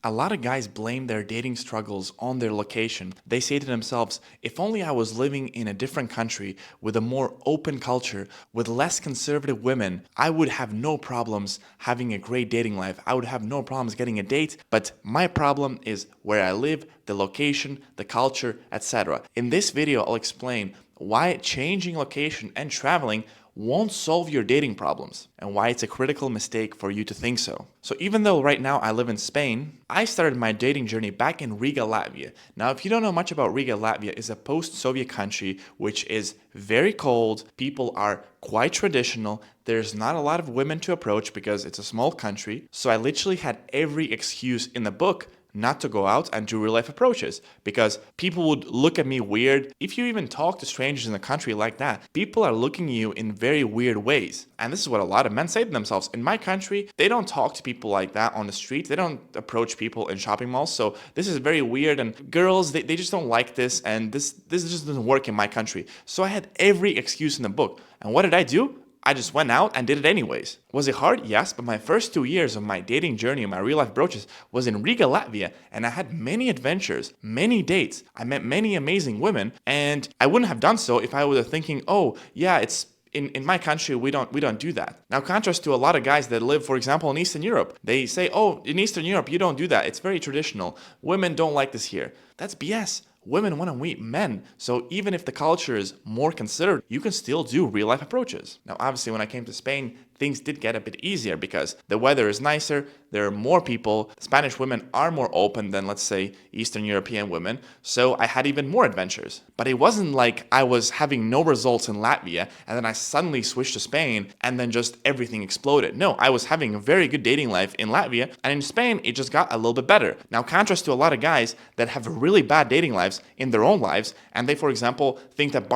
A lot of guys blame their dating struggles on their location. They say to themselves, if only I was living in a different country with a more open culture, with less conservative women, I would have no problems having a great dating life. I would have no problems getting a date, but my problem is where I live, the location, the culture, etc. In this video, I'll explain why changing location and traveling won't solve your dating problems and why it's a critical mistake for you to think so. So even though right now I live in Spain, I started my dating journey back in Riga, Latvia. Now, if you don't know much about Riga, Latvia is a post-Soviet country which is very cold. People are quite traditional. There's not a lot of women to approach because it's a small country. So I literally had every excuse in the book not to go out and do real life approaches because people would look at me weird. If you even talk to strangers in a country like that, people are looking at you in very weird ways. And this is what a lot of men say to themselves. In my country, they don't talk to people like that on the street. They don't approach people in shopping malls. So this is very weird. And girls, they just don't like this. And this just doesn't work in my country. So I had every excuse in the book. And what did I do? I just went out and did it anyways. Was it hard? Yes, but my first 2 years of my dating journey and my real life approaches was in Riga, Latvia, and I had many adventures, many dates. I met many amazing women, and I wouldn't have done so if I was thinking, oh, yeah, it's in my country, we don't do that. Now, contrast to a lot of guys that live, for example, in Eastern Europe. They say, oh, in Eastern Europe, you don't do that. It's very traditional. Women don't like this here. That's BS. Women want to meet men, so even if the culture is more considered, you can still do real life approaches. Now, obviously, when I came to Spain, things did get a bit easier because the weather is nicer, there are more people, Spanish women are more open than, let's say, Eastern European women, so I had even more adventures. But it wasn't like I was having no results in Latvia, and then I suddenly switched to Spain, and then just everything exploded. No, I was having a very good dating life in Latvia, and in Spain, it just got a little bit better. Now, contrast to a lot of guys that have really bad dating lives in their own lives, and they, for example, think that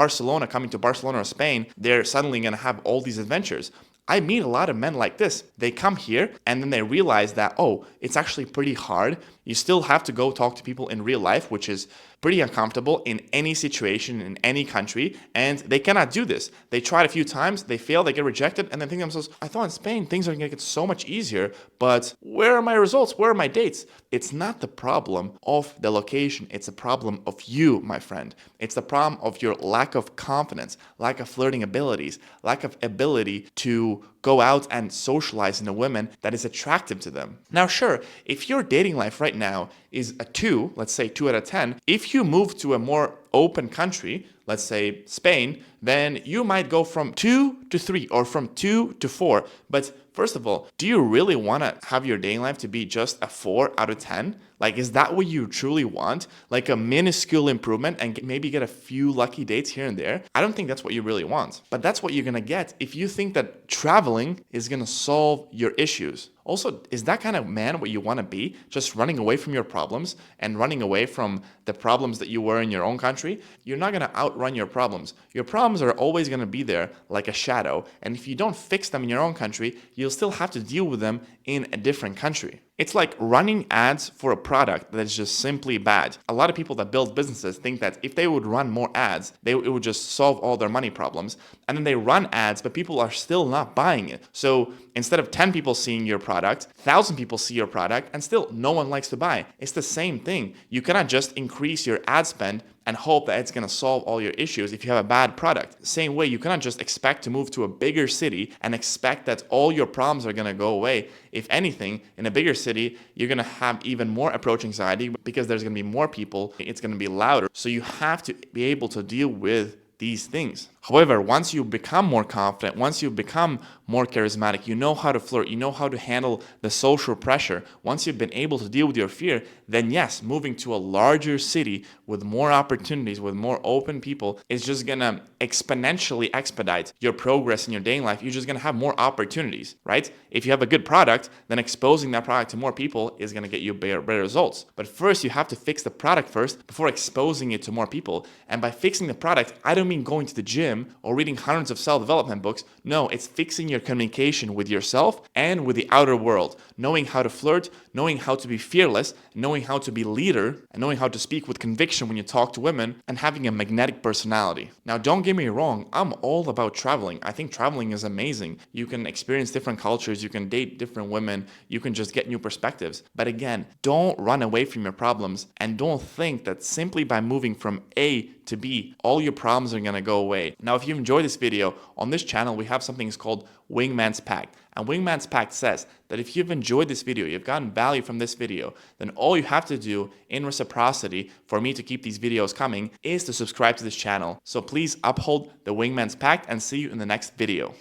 coming to Barcelona or Spain, they're suddenly going to have all these adventures. I meet a lot of men like this. They come here and then they realize that, oh, it's actually pretty hard. You still have to go talk to people in real life, which is pretty uncomfortable in any situation, in any country, and they cannot do this. They tried a few times, they fail, they get rejected, and then think to themselves, I thought in Spain things are going to get so much easier, but where are my results? Where are my dates? It's not the problem of the location, it's a problem of you, my friend. It's the problem of your lack of confidence, lack of flirting abilities, lack of ability to go out and socialize in a woman that is attractive to them. Now, sure, if your dating life right now is a 2, let's say 2 out of 10, if you move to a more open country, let's say Spain, then you might go from 2 to 3 or from 2 to 4. But first of all, do you really want to have your dating life to be just a 4 out of 10? Like, is that what you truly want? Like a minuscule improvement and maybe get a few lucky dates here and there? I don't think that's what you really want. But that's what you're going to get if you think that traveling is going to solve your issues. Also, is that kind of man what you want to be? Just running away from your problems and running away from the problems that you were in your own country? You're not going to outrun your problems. Your problems are always going to be there like a shadow. And if you don't fix them in your own country, you'll still have to deal with them in a different country. It's like running ads for a product that is just simply bad. A lot of people that build businesses think that if they would run more ads, it would just solve all their money problems. And then they run ads, but people are still not buying it. So instead of 10 people seeing your product, 1,000 people see your product, and still no one likes to buy. It's the same thing. You cannot just increase your ad spend and hope that it's going to solve all your issues if you have a bad product. Same way, you cannot just expect to move to a bigger city and expect that all your problems are going to go away. If anything, in a bigger city, you're going to have even more approach anxiety because there's going to be more people. It's going to be louder. So you have to be able to deal with these things. However, once you become more confident, once you become more charismatic, you know how to flirt, you know how to handle the social pressure, once you've been able to deal with your fear, then yes, moving to a larger city with more opportunities, with more open people, is just gonna exponentially expedite your progress in your dating life. You're just gonna have more opportunities, right? If you have a good product, then exposing that product to more people is gonna get you better results. But first, you have to fix the product first before exposing it to more people. And by fixing the product, I don't mean going to the gym or reading hundreds of self-development books. No, it's fixing your communication with yourself and with the outer world, knowing how to flirt, knowing how to be fearless, knowing how to be leader, and knowing how to speak with conviction when you talk to women, and having a magnetic personality. Now, don't get me wrong, I'm all about traveling. I think traveling is amazing. You can experience different cultures, you can date different women, you can just get new perspectives. But again, don't run away from your problems, and don't think that simply by moving from A to B, all your problems are gonna go away. Now, if you enjoyed this video, on this channel we have something called Wingman's Pact. And Wingman's Pact says that if you've enjoyed this video, you've gotten value from this video, then all you have to do in reciprocity for me to keep these videos coming is to subscribe to this channel. So please uphold the Wingman's Pact and see you in the next video.